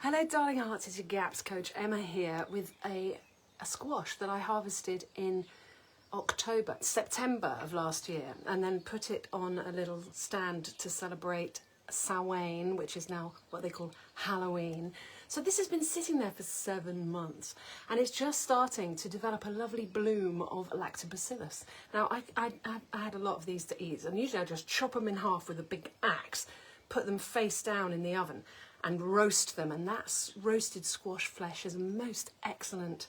Hello darling hearts, it's your GAPS coach Emma here with a squash that I harvested in September of last year, and then put it on a little stand to celebrate Samhain, which is now what they call Halloween. So this has been sitting there for 7 months, and it's just starting to develop a lovely bloom of lactobacillus. Now I had a lot of these to eat, and usually I just chop them in half with a big axe, put them face down in the oven and roast them, and that roasted squash flesh is a most excellent.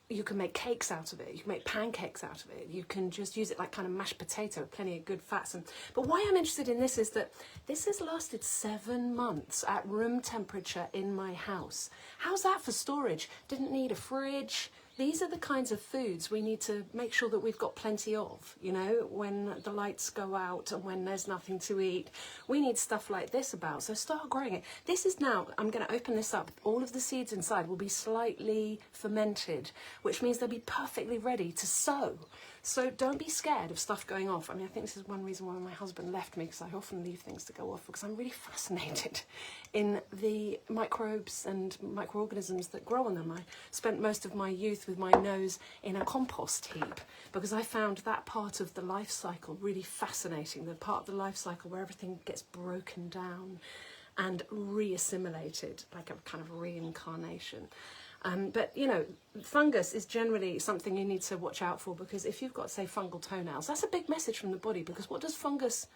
You can make cakes out of it, you can make pancakes out of it, you can just use it like kind of mashed potato, plenty of good fats. But why I'm interested in this is that this has lasted 7 months at room temperature in my house. How's that for storage? Didn't need a fridge. These are the kinds of foods we need to make sure that we've got plenty of, you know, when the lights go out and when there's nothing to eat. We need stuff like this about, so start growing it. This is now, I'm going to open this up. All of the seeds inside will be slightly fermented, which means they'll be perfectly ready to sow. So don't be scared of stuff going off. I mean, I think this is one reason why my husband left me, because I often leave things to go off, because I'm really fascinated in the microbes and microorganisms that grow on them. I spent most of my youth with my nose in a compost heap, because I found that part of the life cycle really fascinating, the part of the life cycle where everything gets broken down and re-assimilated, like a kind of reincarnation. But, you know, fungus is generally something you need to watch out for, because if you've got, say, fungal toenails, that's a big message from the body, because what's fungus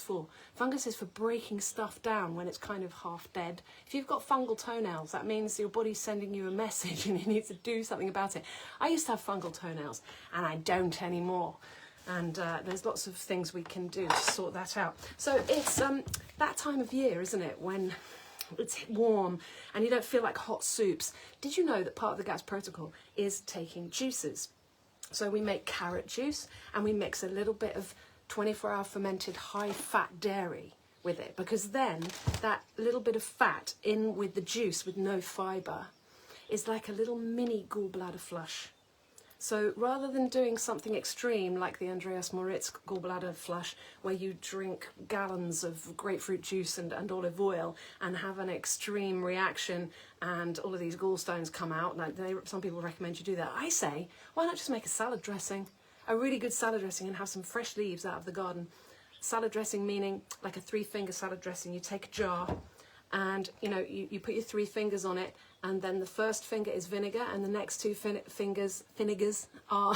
for? Fungus is for breaking stuff down when it's kind of half dead. If you've got fungal toenails, that means your body's sending you a message and you need to do something about it. I used to have fungal toenails, and I don't anymore. And there's lots of things we can do to sort that out. So it's that time of year, isn't it, when it's warm and you don't feel like hot soups. Did you know that part of the GAPS protocol is taking juices? So we make carrot juice and we mix a little bit of 24-hour fermented high-fat dairy with it, because then that little bit of fat in with the juice with no fibre is like a little mini gallbladder flush. So rather than doing something extreme like the Andreas Moritz gallbladder flush, where you drink gallons of grapefruit juice and olive oil and have an extreme reaction and all of these gallstones come out, like some people recommend you do that, I say, why not just make a salad dressing, a really good salad dressing, and have some fresh leaves out of the garden. Salad dressing meaning like a 3-finger salad dressing. You take a jar and, you know, you put your 3 fingers on it, and then the first finger is vinegar, and the next 2 fingers are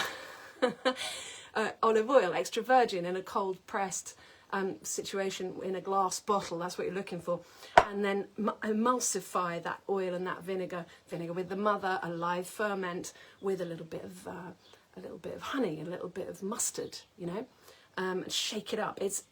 olive oil, extra virgin, in a cold pressed situation in a glass bottle. That's what you're looking for. And then emulsify that oil and that vinegar with the mother, a live ferment, with a little bit of honey, a little bit of mustard, you know, and shake it up. It's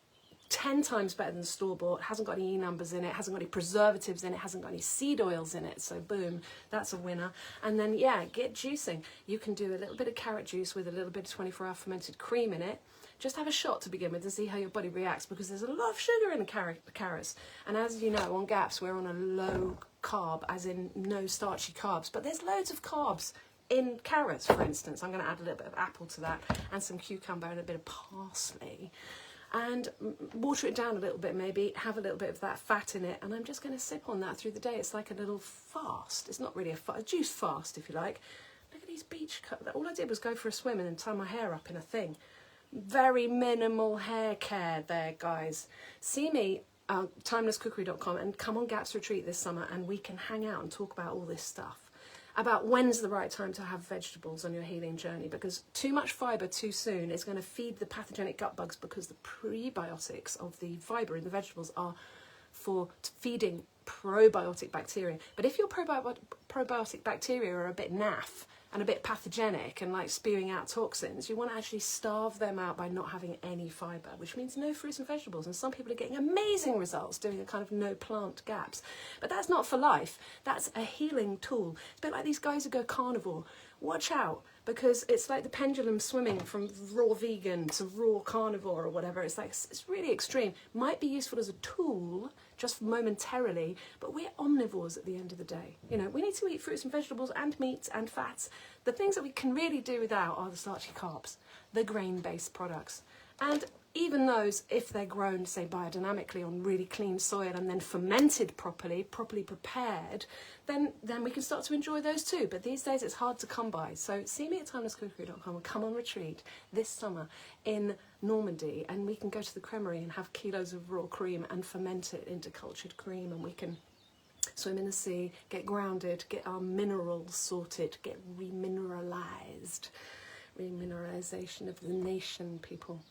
10 times better than store-bought. It hasn't got any E numbers in it, hasn't got any preservatives in it, hasn't got any seed oils in it, so boom, that's a winner. And then, yeah, get juicing. You can do a little bit of carrot juice with a little bit of 24-hour fermented cream in it. Just have a shot to begin with and see how your body reacts, because there's a lot of sugar in the carrots. And as you know, on GAPS, we're on a low carb, as in no starchy carbs, but there's loads of carbs in carrots, for instance. I'm going to add a little bit of apple to that, and some cucumber and a bit of parsley. And water it down a little bit, maybe have a little bit of that fat in it, and I'm just going to sip on that through the day. It's like a little fast. It's not really a juice fast, if you like. Look at these beach cups. All I did was go for a swim and then tie my hair up in a thing. Very minimal hair care there, guys. See me, timelesscookery.com, and come on GAPS retreat this summer, and we can hang out and talk about all this stuff, about when's the right time to have vegetables on your healing journey, because too much fibre too soon is going to feed the pathogenic gut bugs, because the prebiotics of the fibre in the vegetables are for feeding probiotic bacteria. But if your probiotic bacteria are a bit naff and a bit pathogenic and like spewing out toxins, you want to actually starve them out by not having any fibre, which means no fruits and vegetables. And some people are getting amazing results doing a kind of no plant GAPS. But that's not for life. That's a healing tool. It's a bit like these guys who go carnivore. Watch out, because it's like the pendulum swinging from raw vegan to raw carnivore or whatever. It's like, it's really extreme. Might be useful as a tool just momentarily, but we're omnivores at the end of the day. You know, we need to eat fruits and vegetables and meats and fats. The things that we can really do without are the starchy carbs, the grain-based products. And even those, if they're grown, say, biodynamically on really clean soil and then fermented properly prepared, then we can start to enjoy those too. But these days it's hard to come by. So see me at timelesscookery.com and come on retreat this summer in Normandy, and we can go to the creamery and have kilos of raw cream and ferment it into cultured cream, and we can swim in the sea, get grounded, get our minerals sorted, get remineralized. Remineralization of the nation, people.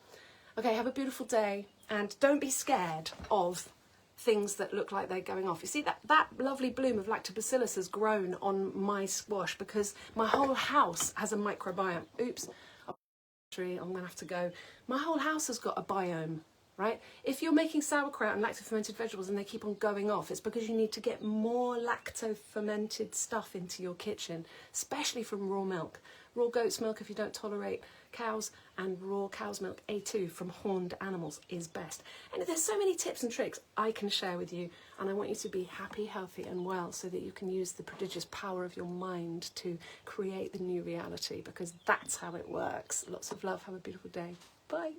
Okay, have a beautiful day, and don't be scared of things that look like they're going off. You see, that lovely bloom of lactobacillus has grown on my squash because my whole house has a microbiome. Oops, I'm going to have to go. My whole house has got a biome, right? If you're making sauerkraut and lacto-fermented vegetables and they keep on going off, it's because you need to get more lacto-fermented stuff into your kitchen, especially from raw milk. Raw goat's milk if you don't tolerate cows, and raw cow's milk A2 from horned animals is best. And there's so many tips and tricks I can share with you, and I want you to be happy, healthy and well so that you can use the prodigious power of your mind to create the new reality, because that's how it works. Lots of love. Have a beautiful day. Bye.